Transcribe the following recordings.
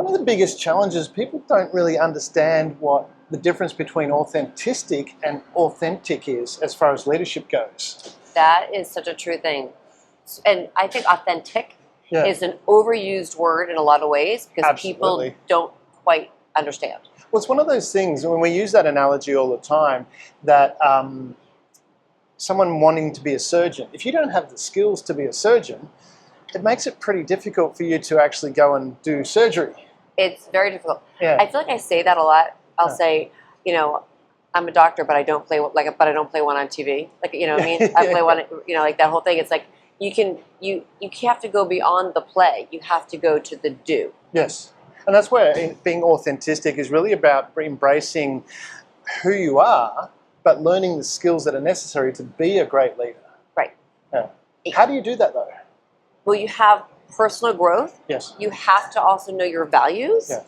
of the biggest challenges, people don't really understand what the difference between authentic and authentic is as far as leadership goes. That is such a true thing. And I think authentic is an overused word in a lot of ways because people don't quite understand. Well, it's one of those things, when we use that analogy all the time, that someone wanting to be a surgeon, if you don't have the skills to be a surgeon, it makes it pretty difficult for you to actually go and do surgery. It's very difficult. I feel like I say that a lot. I'll say, you know, I'm a doctor, but I don't play one on TV. Like, you know what I mean? I play one, you know, like that whole thing. It's like you have to go beyond the play. You have to go to the do. Yes. And that's where being authentic is really about embracing who you are, but learning the skills that are necessary to be a great leader. Right. Yeah. How do you do that, though? Well, you have personal growth. Yes. You have to also know your values. Yeah.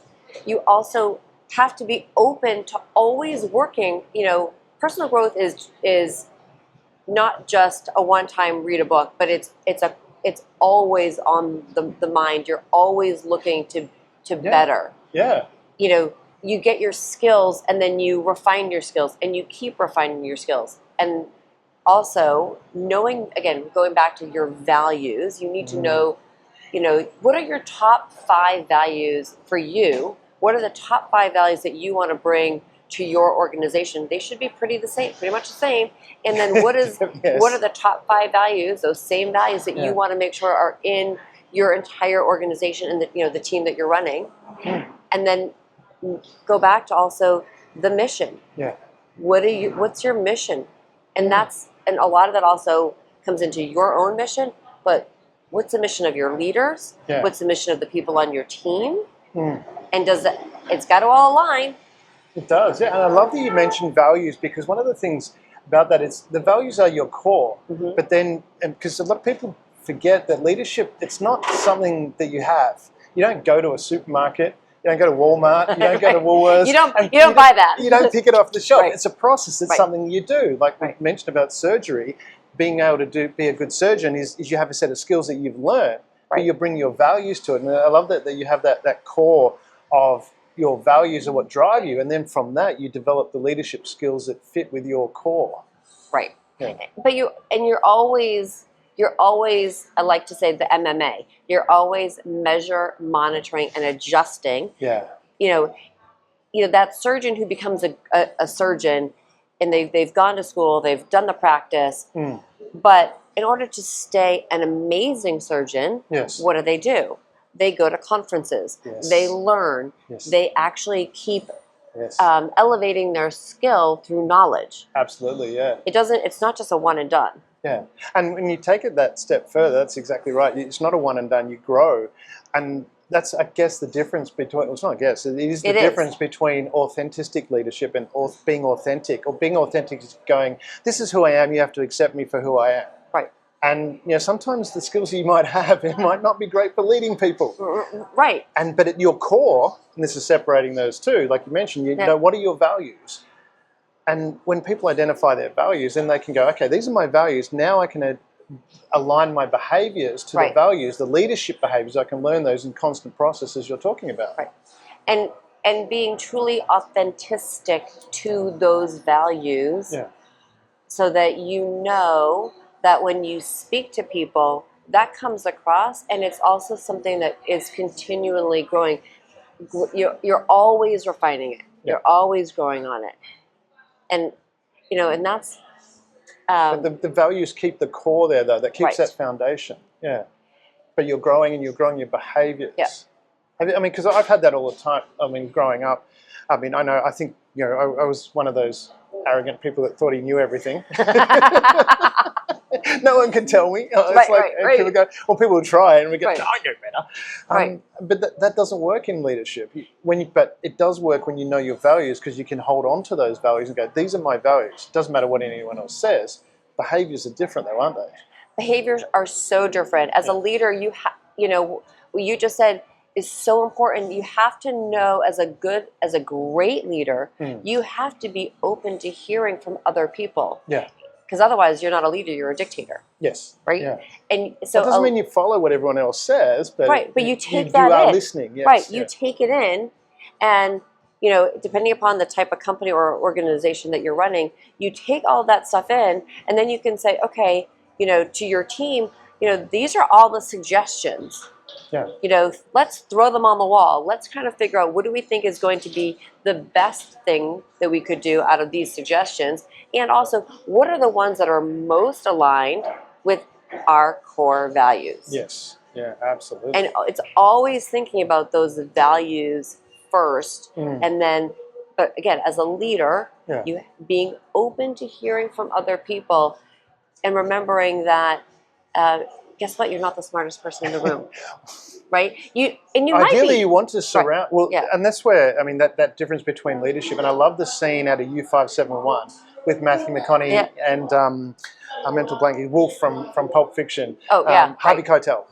You also have to be open to always working. You know, personal growth is not just a one-time read a book, but it's always on the mind. You're always looking to better. Yeah. You know, you get your skills and then you refine your skills and you keep refining your skills. And also knowing, again, going back to your values, you need to know, you know, what are your top 5 values for you? What are the top 5 values that you want to bring to your organization? They should be pretty much the same. And then what are the top 5 values, those same values that you want to make sure are in your entire organization and the team that you're running, and then go back to also the mission. Yeah. What's your mission? And and a lot of that also comes into your own mission, but what's the mission of your leaders? Yeah. What's the mission of the people on your team? And it's got to all align. It does, yeah. And I love that you mentioned values, because one of the things about that is the values are your core, but then, because a lot of people forget that leadership, it's not something that you have. You don't go to a supermarket, you don't go to Walmart, you don't go to Woolworths. You don't buy that. You don't pick it off the shelf. Right. It's a process. It's something you do. Like we mentioned about surgery, being able to be a good surgeon is you have a set of skills that you've learned, but you bring your values to it. And I love that you have that core of your values are what drive you, and then from that you develop the leadership skills that fit with your core. Right. Yeah. But you're always, I like to say the MMA, you're always measure, monitoring, and adjusting. Yeah. You know that surgeon who becomes a surgeon, and they've gone to school, they've done the practice, but in order to stay an amazing surgeon, what do? They go to conferences. They learn. They actually keep elevating their skill through knowledge. Absolutely, yeah. It's not just a one and done. Yeah, and when you take it that step further, that's exactly right. It's not a one and done. You grow, and that's, I guess, the difference between. Well, it's not. I guess it is the difference between authentic leadership and being authentic. Or being authentic is going, "This is who I am. You have to accept me for who I am." Right. And sometimes the skills you might have, it might not be great for leading people. Right. But at your core, and this is separating those two, like you mentioned, you know, what are your values? And when people identify their values, then they can go, okay, these are my values. Now I can align my behaviors to the values, the leadership behaviors. I can learn those in constant processes you're talking about. Right. And being truly authentic to those values, so that you know that when you speak to people, that comes across, and it's also something that is continually growing. You're always refining it. You're always growing on it. And, and that's... But the values keep the core there, though. That keeps that foundation. Yeah. But you're growing, and you're growing your behaviors. Yeah. Because I've had that all the time. I mean, growing up, I think, I was one of those arrogant people that thought he knew everything. No one can tell me. People go, well, people will try, and we go, no, I know better. But that doesn't work in leadership. But it does work when you know your values, because you can hold on to those values and go, these are my values. It doesn't matter what anyone else says. Behaviors are different, though, aren't they? Behaviors are so different. As a leader, what you just said is so important. You have to know, as a great leader, you have to be open to hearing from other people. Yeah. because otherwise you're not a leader, you're a dictator. Yes. Right. Yeah. And so that doesn't mean you follow what everyone else says, but right, but you take that you are in. listening. Yes. Right, you take it in, and depending upon the type of company or organization that you're running, you take all that stuff in, and then you can say, okay, to your team, these are all the suggestions. Yeah. Let's throw them on the wall. Let's kind of figure out what do we think is going to be the best thing that we could do out of these suggestions, and also what are the ones that are most aligned with our core values. Yes. Yeah, absolutely. And it's always thinking about those values first, and then, but again, as a leader, you being open to hearing from other people, and remembering that, guess what? You're not the smartest person in the room, right? You ideally you want to surround. Right. Well, and that's where that difference between leadership. And I love the scene out of U571 with Matthew McConaughey and a mental blank, Wolf from Pulp Fiction. Oh yeah, Harvey Keitel.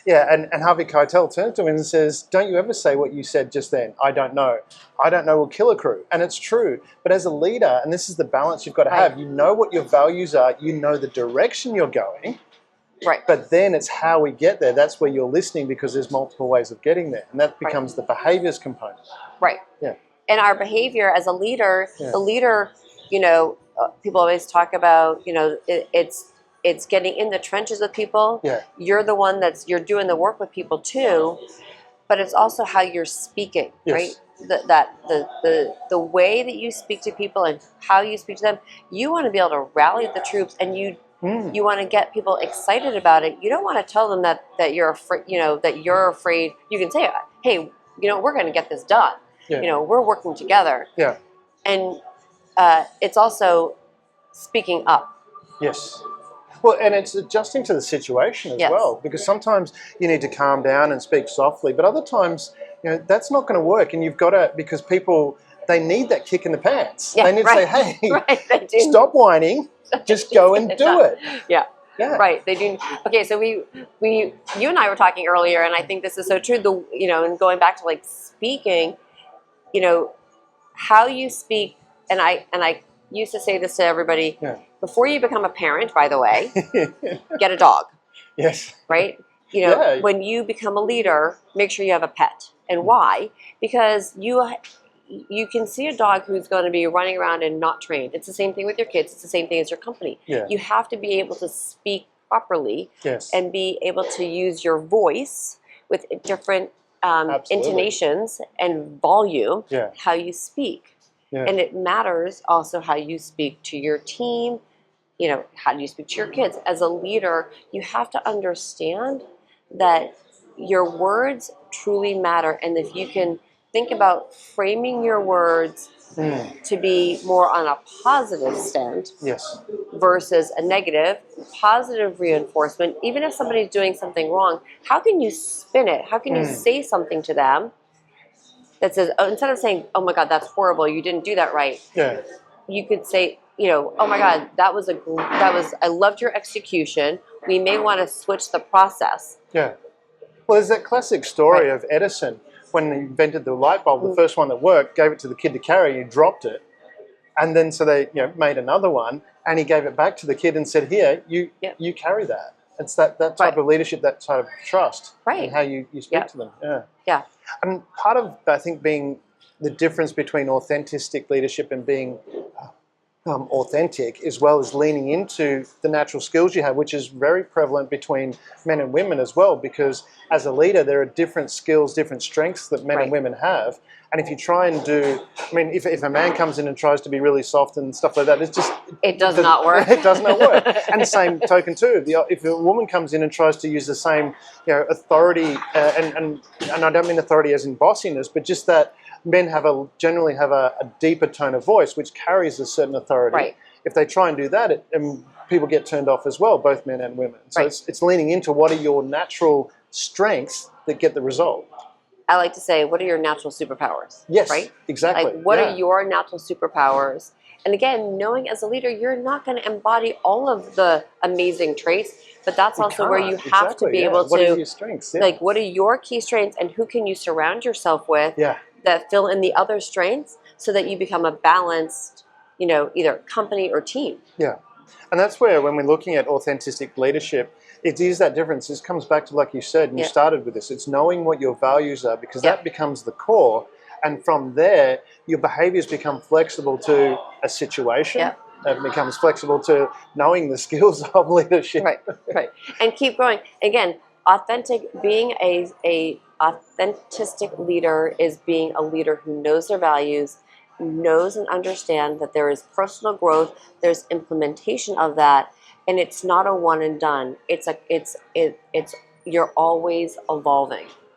And Harvey Keitel turns to him and says, "Don't you ever say what you said just then? I don't know. I don't know will kill a crew." And it's true. But as a leader, and this is the balance you've got to have. You know what your values are. You know the direction you're going. Right. But then it's how we get there. That's where you're listening, because there's multiple ways of getting there, and that becomes the behaviors component. Right. Yeah. And our behavior as a leader, the leader, people always talk about, it's getting in the trenches with people. Yeah. You're the one you're doing the work with people too, but it's also how you're speaking, right? The way that you speak to people and how you speak to them, you want to be able to rally the troops, and you want to get people excited about it. You don't want to tell them that you're afraid, that you're afraid. You can say, hey, we're going to get this done. Yeah. We're working together. Yeah. And it's also speaking up. Yes. Well, and it's adjusting to the situation as well, because sometimes you need to calm down and speak softly, but other times, that's not going to work, and you've got to, because people, they need that kick in the pants. Yeah, they need to say, hey, they stop whining, just go and do it. Yeah. Yeah. Right. They do. Okay. So you and I were talking earlier, and I think this is so true. And going back to like speaking, how you speak, and I used to say this to everybody before you become a parent. By the way, get a dog. Yes. Right. When you become a leader, make sure you have a pet. And why? Because you can see a dog who's going to be running around and not trained. It's the same thing with your kids. It's the same thing as your company. Yeah. You have to be able to speak properly and be able to use your voice with different intonations and volume, how you speak. Yeah. And it matters also how you speak to your team. How do you speak to your kids? As a leader, you have to understand that your words truly matter. And if you can think about framing your words to be more on a positive stent versus a negative, positive reinforcement, even if somebody's doing something wrong, how can you spin it? How can you say something to them that says, instead of saying, oh my God, that's horrible, you didn't do that right. Yeah. You could say, oh my God, I loved your execution. We may want to switch the process. Yeah. Well, there's that classic story of Edison. When he invented the light bulb, the first one that worked, gave it to the kid to carry, he dropped it. And then so they made another one, and he gave it back to the kid and said, here, you carry that. It's that type of leadership, that type of trust, and how you speak to them. Yeah. Yeah. And part of, I think, being the difference between authentic leadership and being authentic, as well as leaning into the natural skills you have, which is very prevalent between men and women as well, because as a leader, there are different skills, different strengths that men and women have. And if you try and if a man comes in and tries to be really soft and stuff like that, it does not work. It does not work. And the same token too, if a woman comes in and tries to use the same, authority, and I don't mean authority as in bossiness, but just that men generally have a deeper tone of voice, which carries a certain authority. Right. If they try and do that, people get turned off as well, both men and women. So it's leaning into what are your natural strengths that get the result. I like to say, what are your natural superpowers? Yes, right? Exactly. Like, what are your natural superpowers? And again, knowing as a leader, you're not going to embody all of the amazing traits, but that's also where you have to be able to. What are your strengths? Like, what are your key strengths, and who can you surround yourself with that fill in the other strengths, so that you become a balanced, either company or team. Yeah. And that's where, when we're looking at authentic leadership, it is that difference. This comes back to, like you said, and you started with this, it's knowing what your values are, because that becomes the core. And from there, your behaviors become flexible to a situation. It becomes flexible to knowing the skills of leadership. Right. And keep growing. Again, being a authentic leader is being a leader who knows their values, knows and understands that there is personal growth, there's implementation of that, and it's not a one and done. It's you're always evolving.